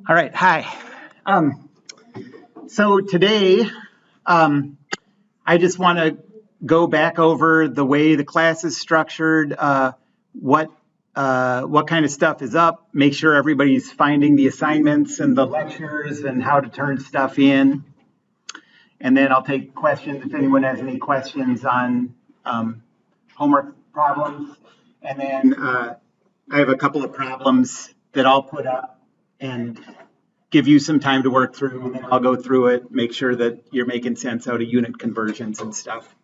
All right, hi. So today, I just want to go back over the way the class is structured, what kind of stuff is up, make sure everybody's finding the assignments and the lectures and how to turn stuff in. And then I'll take questions if anyone has any questions on homework problems. And then I have a couple of problems that I'll put up and give you some time to work through, and then I'll go through it, make sure that you're making sense out of unit conversions and stuff.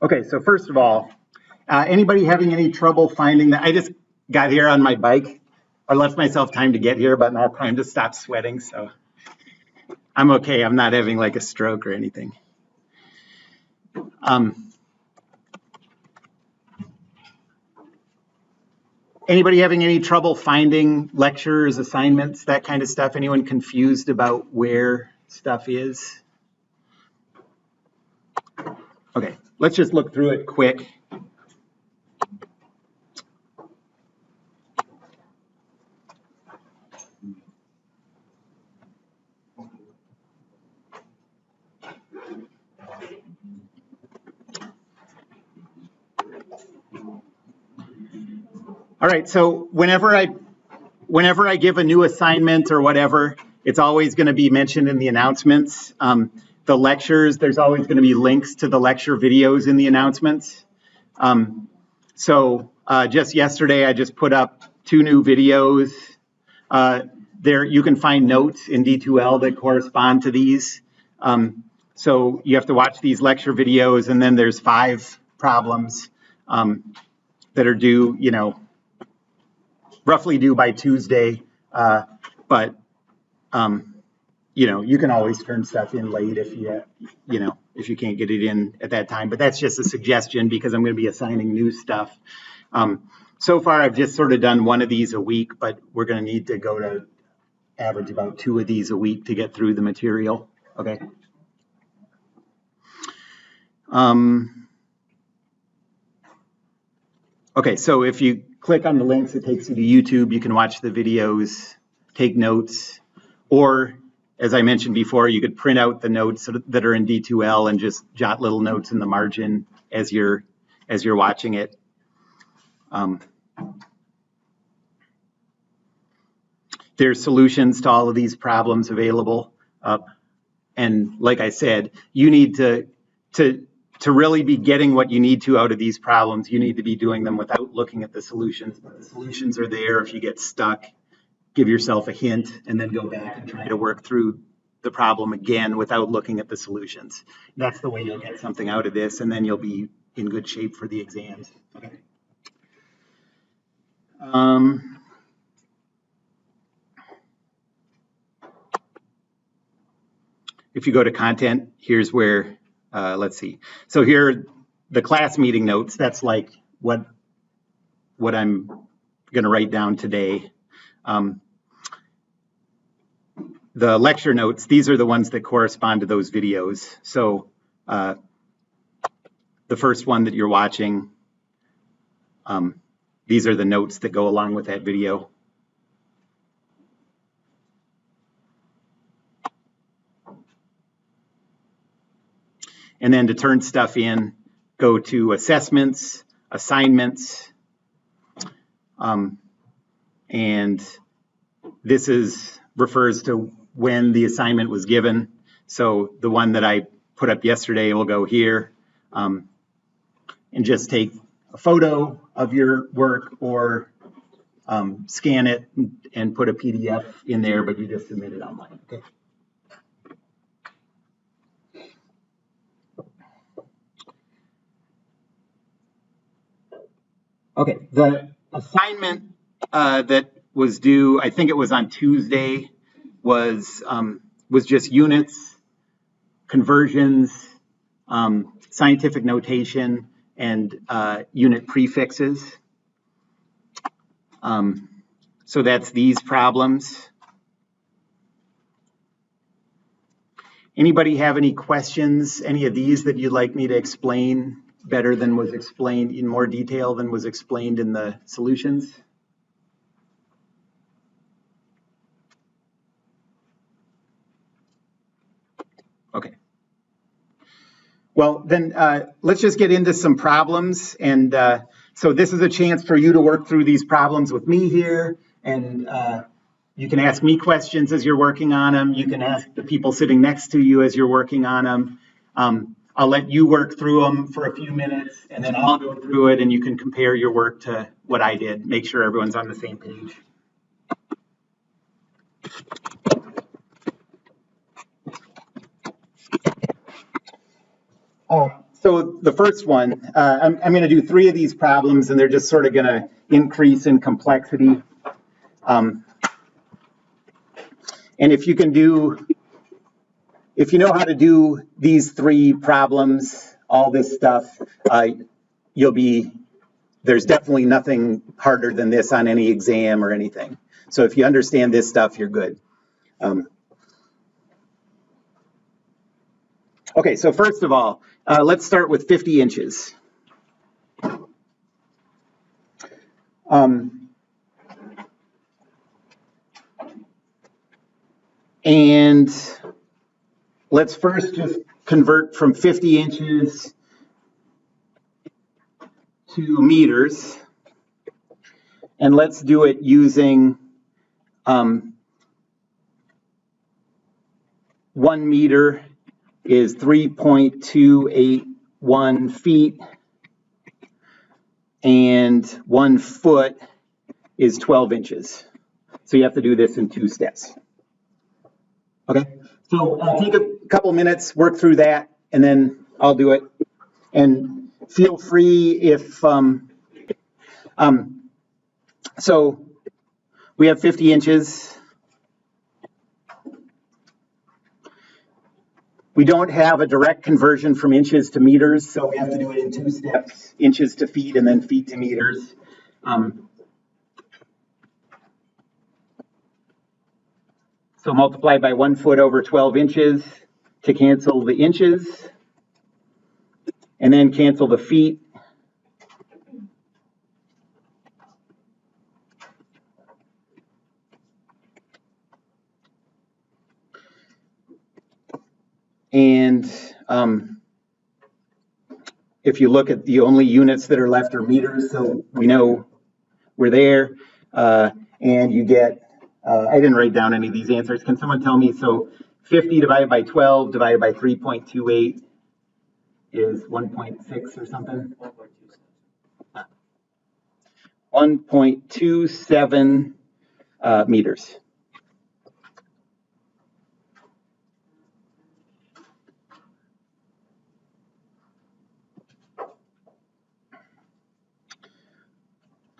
Okay, so first of all, anybody having any trouble finding that? I just got here on my bike. I left myself time to get here, but not time to stop sweating, so I'm okay. I'm not having like a stroke or anything. Anybody having any trouble finding lectures, assignments, that kind of stuff? Anyone confused about where stuff is? Okay, let's just look through it quick. All right, so whenever I give a new assignment or whatever, it's always going to be mentioned in the announcements. The lectures, there's always going to be links to the lecture videos in the announcements. So just yesterday, I just put up 2 new videos. There you can find notes in D2L that correspond to these. So you have to watch these lecture videos, and then there's 5 problems that are due, roughly due by Tuesday, but you can always turn stuff in late if you can't get it in at that time. But that's just a suggestion because I'm going to be assigning new stuff. So far, I've just sort of done 1 of these a week, but we're going to need to go to average about 2 of these a week to get through the material. Okay. Okay, so if you click on the links, it takes you to YouTube. You can watch the videos, take notes, or as I mentioned before, you could print out the notes that are in D2L and just jot little notes in the margin as you're watching it. There's solutions to all of these problems available. And like I said, you need to really be getting what you need to out of these problems, you need to be doing them without looking at the solutions. But the solutions are there. If you get stuck, give yourself a hint and then go back and try to work through the problem again without looking at the solutions. That's the way you'll get something out of this, and then you'll be in good shape for the exams. Okay. If you go to content, here's where, let's see. So here, the class meeting notes, that's like what I'm going to write down today. The lecture notes, these are the ones that correspond to those videos. So the first one that you're watching, these are the notes that go along with that video. And then to turn stuff in, go to assessments, assignments, and this refers to when the assignment was given. So the one that I put up yesterday will go here, and just take a photo of your work or scan it and put a PDF in there, but you just submit it online. Okay. Okay, the assignment that was due, I think it was on Tuesday, was just units, conversions, scientific notation, and unit prefixes. So that's these problems. Anybody have any questions, any of these that you'd like me to explain better than was explained in more detail than was explained in the solutions? Okay. Well, then let's just get into some problems. And so this is a chance for you to work through these problems with me here. And you can ask me questions as you're working on them. You can ask the people sitting next to you as you're working on them. I'll let you work through them for a few minutes, and then I'll go through it, and you can compare your work to what I did. Make sure everyone's on the same page. So the first one, I'm going to do 3 of these problems, and they're just sort of going to increase in complexity. And if you know how to do these 3 problems, all this stuff, there's definitely nothing harder than this on any exam or anything. So if you understand this stuff, you're good. Okay, so first of all, let's start with 50 inches. And let's first just convert from 50 inches to meters. And let's do it using 1 meter is 3.281 feet, and 1 foot is 12 inches. So you have to do this in 2 steps. Okay, so take a couple minutes, work through that, and then I'll do it. And feel free if, so we have 50 inches. We don't have a direct conversion from inches to meters, so we have to do it in 2 steps, inches to feet and then feet to meters. So multiply by 1 foot over 12 inches to cancel the inches, and then cancel the feet. And if you look at the only units that are left are meters, so we know we're there. And you get, I didn't write down any of these answers. Can someone tell me, so 50 divided by 12 divided by 3.28 is 1.6 or something? 1.27 meters.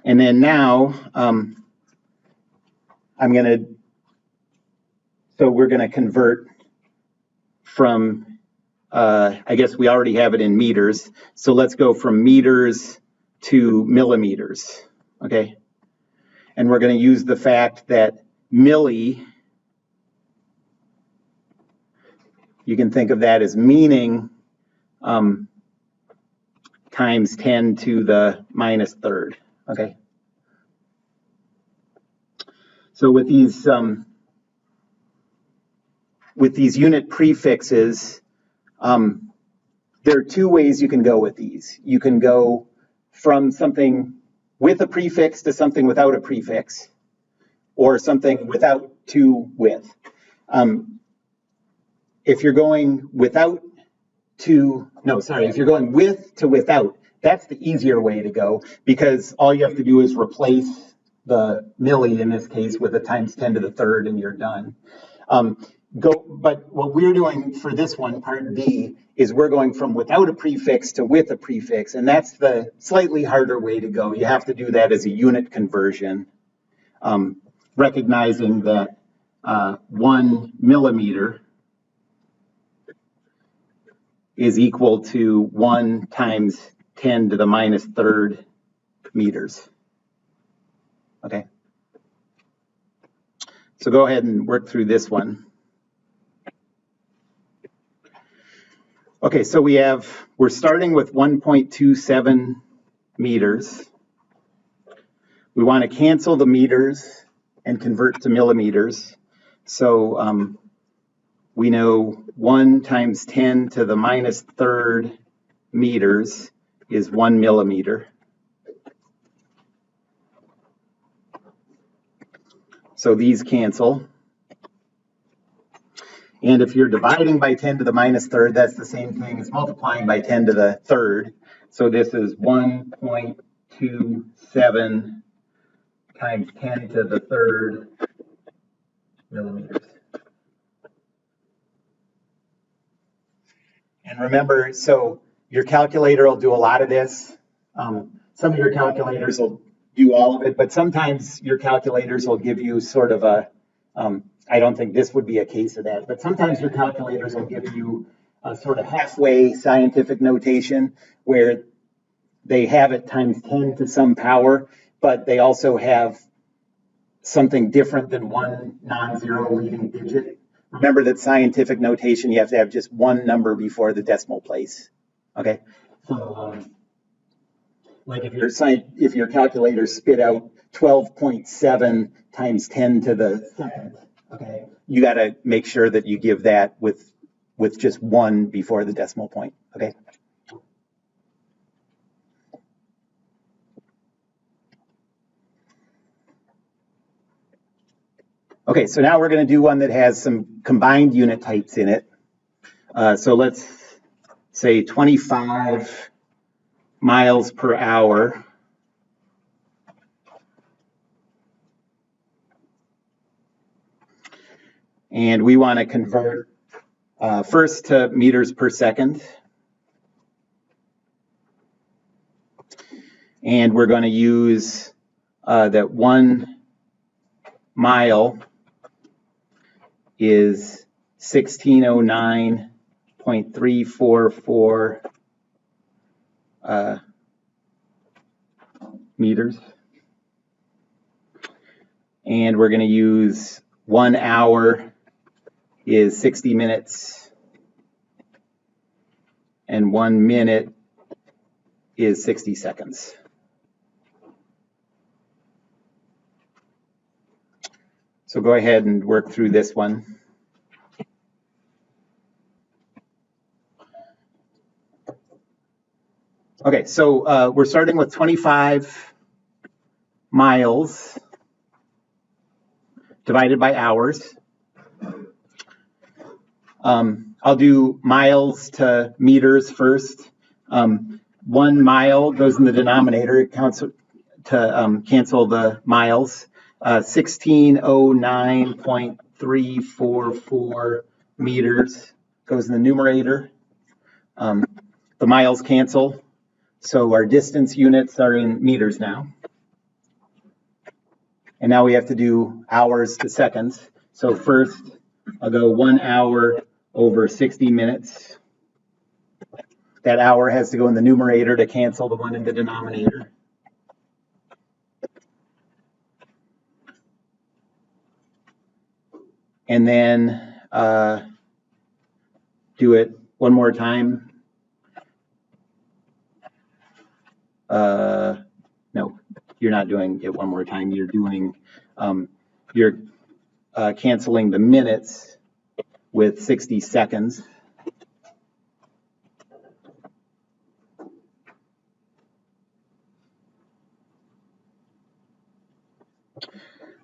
And then now, we're gonna convert from, I guess we already have it in meters. So let's go from meters to millimeters, okay? And we're gonna use the fact that milli, you can think of that as meaning times 10 to the minus third, okay? So with these unit prefixes, there are 2 ways you can go with these. You can go from something with a prefix to something without a prefix, or something without to with. If you're going without to, no, sorry, if you're going with to without, that's the easier way to go, because all you have to do is replace the milli in this case with a times 10 to the third and you're done. But what we're doing for this one, part B, is we're going from without a prefix to with a prefix, and that's the slightly harder way to go. You have to do that as a unit conversion, recognizing that 1 millimeter is equal to 1 times 10 to the minus third meters. Okay. So go ahead and work through this one. Okay, so we're starting with 1.27 meters. We want to cancel the meters and convert to millimeters. So we know 1 times 10 to the minus third meters is 1 millimeter. So these cancel. And if you're dividing by 10 to the minus third, that's the same thing as multiplying by 10 to the third. So this is 1.27 times 10 to the third millimeters. And remember, so your calculator will do a lot of this. Some of your calculators will do all of it, but sometimes your calculators will give you sort of a, I don't think this would be a case of that, but sometimes your calculators will give you a sort of halfway scientific notation where they have it times 10 to some power, but they also have something different than one non-zero leading digit. Remember that scientific notation, you have to have just one number before the decimal place. Okay, so like if your calculator spit out 12.7 times 10 to the second, okay, you got to make sure that you give that with just one before the decimal point. Okay. Okay, so now we're going to do one that has some combined unit types in it. So let's say 25 miles per hour. And we want to convert first to meters per second. And we're going to use that 1 mile is 1609.344 meters. And we're going to use 1 hour is 60 minutes. And 1 minute is 60 seconds. So go ahead and work through this one. Okay, so we're starting with 25 miles divided by hours. I'll do miles to meters first. 1 mile goes in the denominator. It counts to cancel the miles. 1609.344 meters goes in the numerator. The miles cancel, so our distance units are in meters now. And now we have to do hours to seconds. So first, I'll go 1 hour over 60 minutes. That hour has to go in the numerator to cancel the one in the denominator. And then do it one more time. No, you're not doing it one more time. You're doing, you're canceling the minutes with 60 seconds.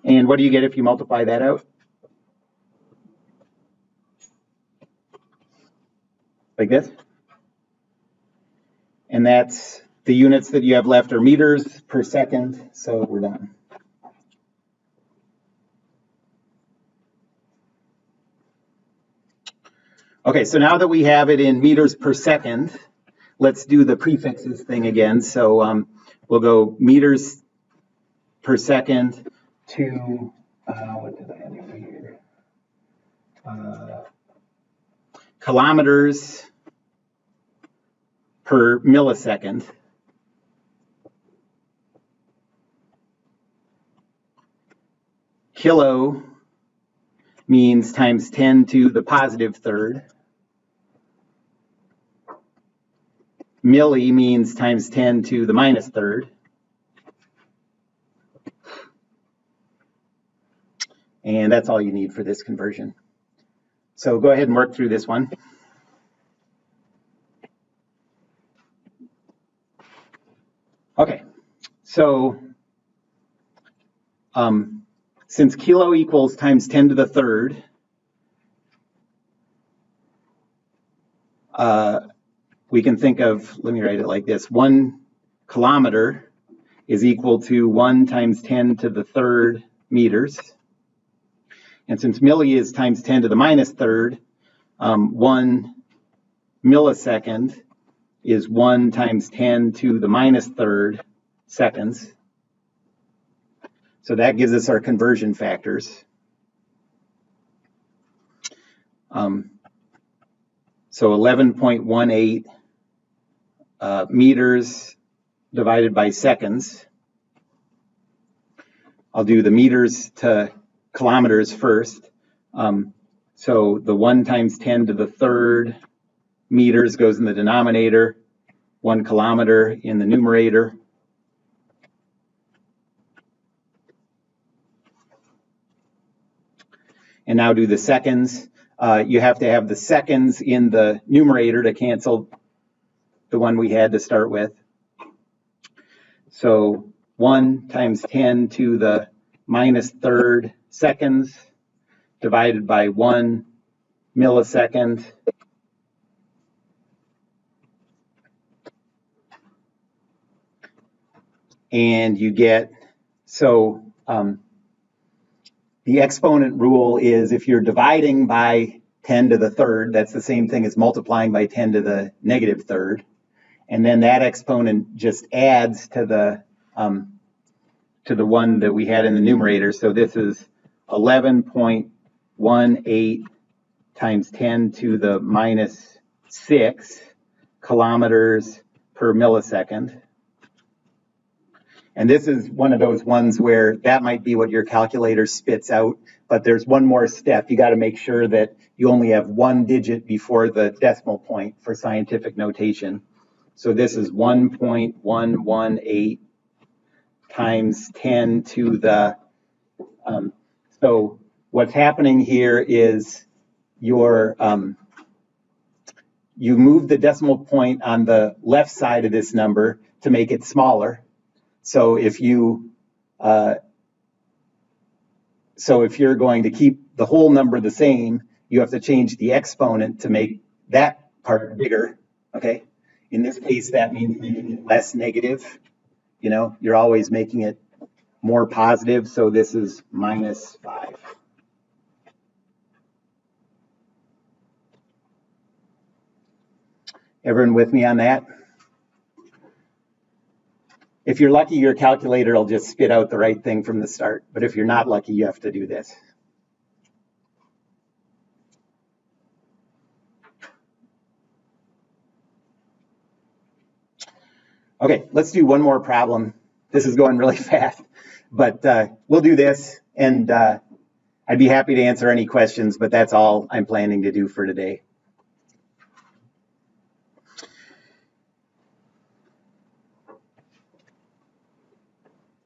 And what do you get if you multiply that out? Like this. And that's the units that you have left are meters per second. So we're done. Okay, so now that we have it in meters per second, let's do the prefixes thing again. So we'll go meters per second to, what did I have here? Kilometers per millisecond. Kilo means times 10 to the positive third. milli means times 10 to the minus third. And that's all you need for this conversion. So go ahead and work through this one. Okay, so since kilo equals times 10 to the third, we can think of, let me write it like this, 1 kilometer is equal to 1 times 10 to the third meters. And since milli is times 10 to the minus third, 1 millisecond is 1 times 10 to the minus third seconds. So that gives us our conversion factors. So 11.18 meters divided by seconds. I'll do the meters to kilometers first. So the 1 times 10 to the third meters goes in the denominator, 1 kilometer in the numerator. And now do the seconds. You have to have the seconds in the numerator to cancel the one we had to start with. So 1 times 10 to the minus third seconds divided by 1 millisecond. And you get, so the exponent rule is if you're dividing by 10 to the third, that's the same thing as multiplying by 10 to the negative third. And then that exponent just adds to the one that we had in the numerator. So this is 11.18 times 10 to the minus 6 kilometers per millisecond. And this is one of those ones where that might be what your calculator spits out, but there's one more step. You got to make sure that you only have 1 digit before the decimal point for scientific notation. So this is 1.118 times 10 to the, so what's happening here is your, you move the decimal point on the left side of this number to make it smaller. So if you, if you're going to keep the whole number the same, you have to change the exponent to make that part bigger, okay? In this case, that means making it less negative. You know, you're always making it more positive, so this is minus 5. Everyone with me on that? If you're lucky, your calculator will just spit out the right thing from the start. But if you're not lucky, you have to do this. Okay, let's do one more problem. This is going really fast, but we'll do this, and I'd be happy to answer any questions, but that's all I'm planning to do for today.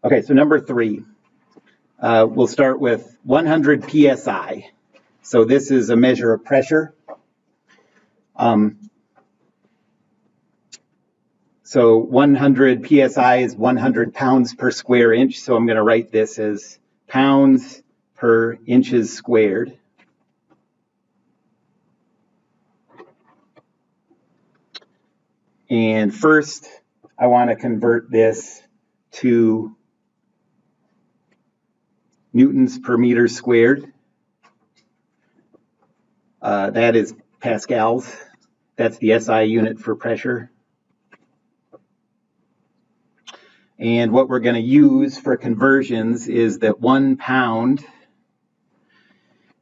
Okay, so number 3, we'll start with 100 psi. So this is a measure of pressure. So 100 psi is 100 pounds per square inch. So I'm going to write this as pounds per inches squared. And first, I want to convert this to newtons per meter squared. That is pascals. That's the SI unit for pressure. And what we're going to use for conversions is that 1 pound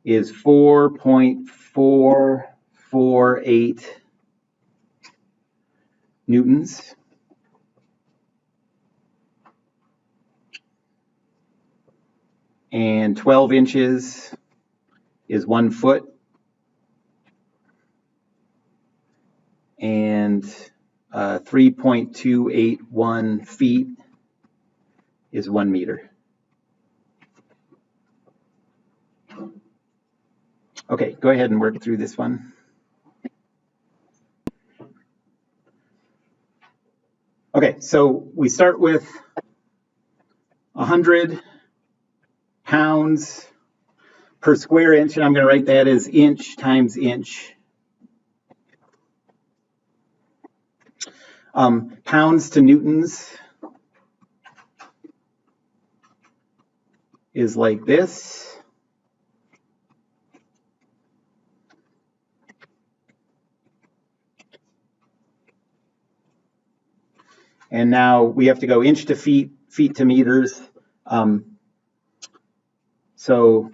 is 4.448 newtons. And 12 inches is 1 foot. And 3.281 feet is 1 meter. Okay, go ahead and work through this one. Okay, so we start with 100 pounds per square inch, and I'm going to write that as inch times inch. Pounds to newtons is like this. And now we have to go inch to feet, feet to meters. So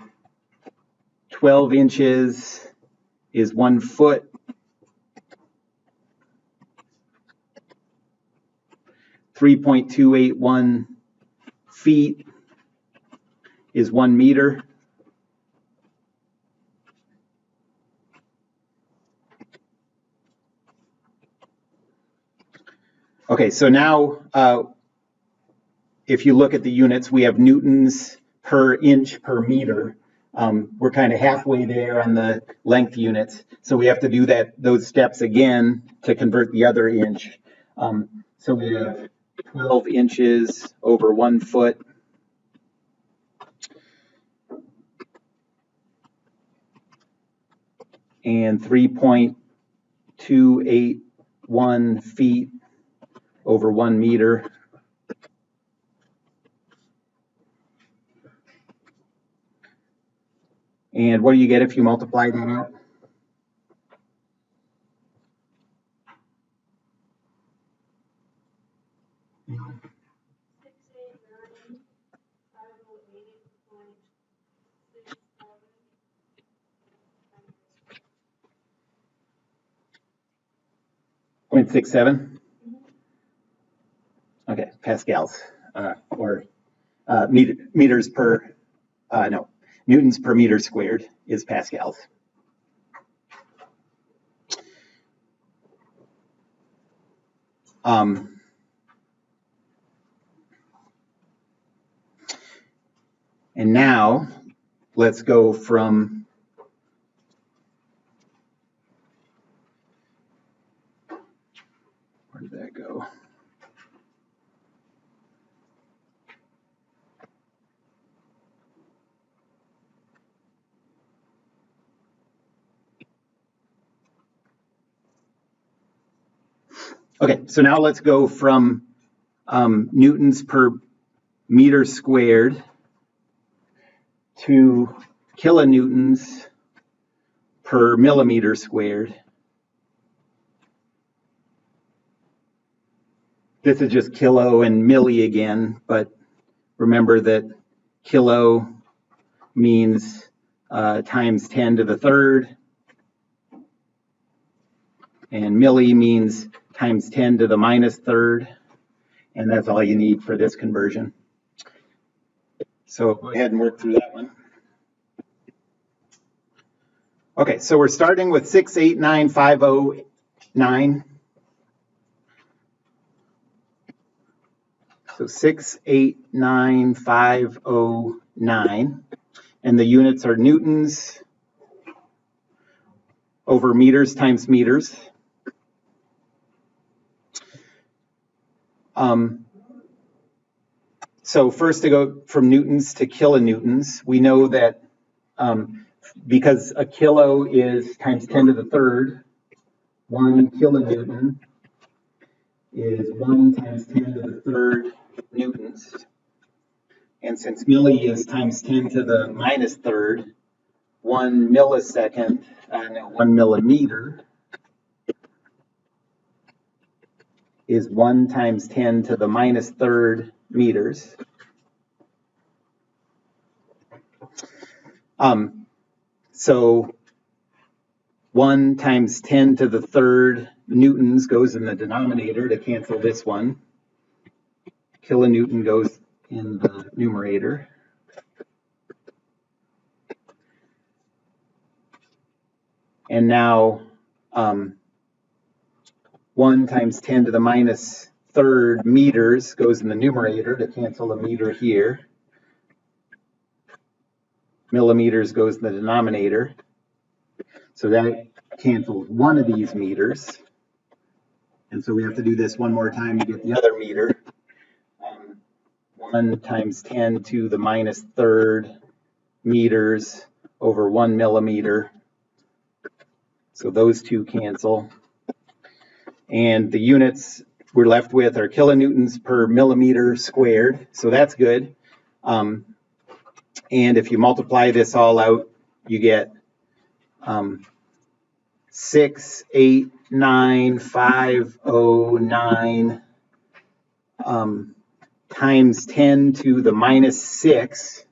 12 inches is 1 foot. 3.281 feet is 1 meter. Okay, so now if you look at the units, we have newtons per inch per meter. We're kind of halfway there on the length units, so we have to do those steps again to convert the other inch. So we have 12 inches over 1 foot. And 3.281 feet over 1 meter. And what do you get if you multiply that out? .67. Okay, pascals or meters per newtons per meter squared is pascals. And now let's go from where did that go? Okay, so now let's go from newtons per meter squared to kilonewtons per millimeter squared. This is just kilo and milli again, but remember that kilo means times 10 to the third, and milli means times 10 to the minus third, and that's all you need for this conversion. So go ahead and work through that one. Okay, so we're starting with 689,509. So 689,509, and the units are newtons over meters times meters. So first to go from newtons to kilonewtons, we know that because a kilo is times 10 to the third, 1 kilonewton is 1 times 10 to the third newtons. And since milli is times 10 to the minus third, 1 millisecond, 1 millimeter is 1 times 10 to the minus third meters. So 1 times 10 to the third newtons goes in the denominator to cancel this one. Kilonewton goes in the numerator. And now 1 times 10 to the minus third meters goes in the numerator to cancel a meter here. Millimeters goes in the denominator. So that cancels one of these meters. And so we have to do this one more time to get the other meter. 1 times 10 to the minus third meters over 1 millimeter. So those two cancel. And the units we're left with are kilonewtons per millimeter squared. So that's good. And if you multiply this all out, you get 689,509 times 10 to the minus 6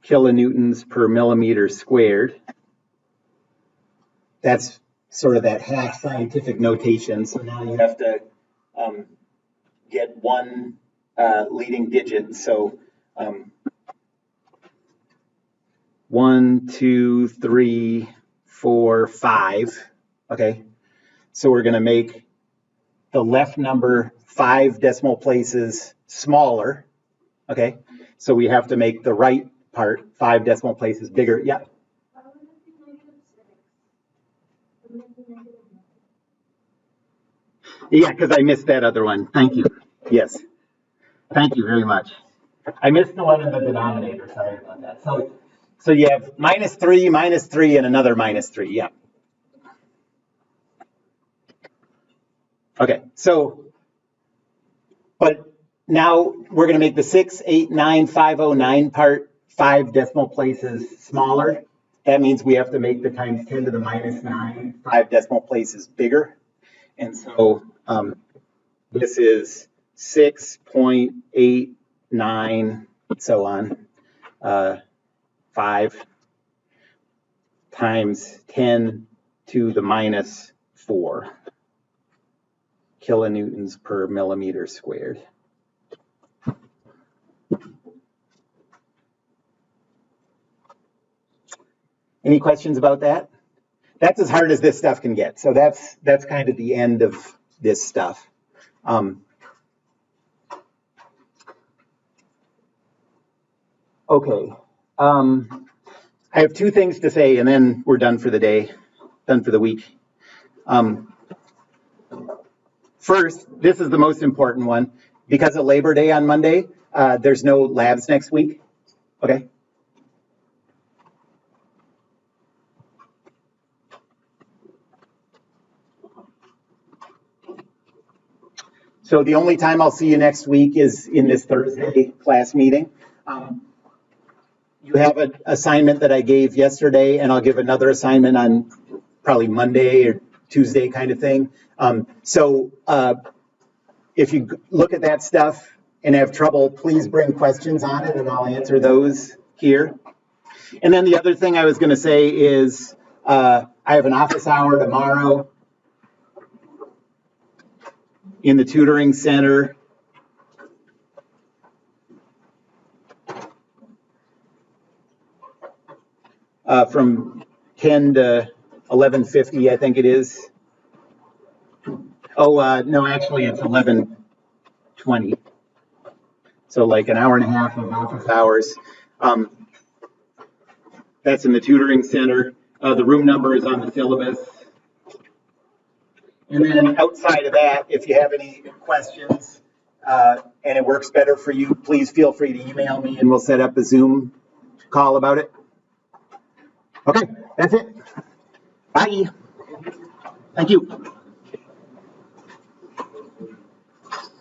kilonewtons per millimeter squared. That's sort of that half scientific notation. So now you have to get one leading digit. So 1, 2, 3, 4, 5. Okay. So we're going to make the left number 5 decimal places smaller. Okay. So we have to make the right part 5 decimal places bigger. Yeah. Yeah, because I missed that other one. Thank you. Yes. Thank you very much. I missed the one in the denominator. Sorry about that. So you have minus 3, and another minus 3. Yeah. Okay. So, but now we're going to make the 689,509 part 5 decimal places smaller. That means we have to make the times 10 to the minus 9 5 decimal places bigger. And so this is 6.89, so on, 5 times 10 to the minus 4 kilonewtons per millimeter squared. Any questions about that? That's as hard as this stuff can get. So that's kind of the end of this stuff. Okay. I have 2 things to say, and then we're done for the day, done for the week. First, this is the most important one. Because of Labor Day on Monday, there's no labs next week. Okay. So the only time I'll see you next week is in this Thursday class meeting. You have an assignment that I gave yesterday, and I'll give another assignment on probably Monday or Tuesday kind of thing. So if you look at that stuff and have trouble, please bring questions on it, and I'll answer those here. And then the other thing I was going to say is I have an office hour tomorrow in the tutoring center. From 10 to 11:50, I think it is. Oh, no, actually it's 11:20. So like an hour and a half of office hours. That's in the tutoring center. The room number is on the syllabus. And then outside of that, if you have any questions and it works better for you, please feel free to email me and we'll set up a Zoom call about it. Okay, that's it. Bye. Thank you.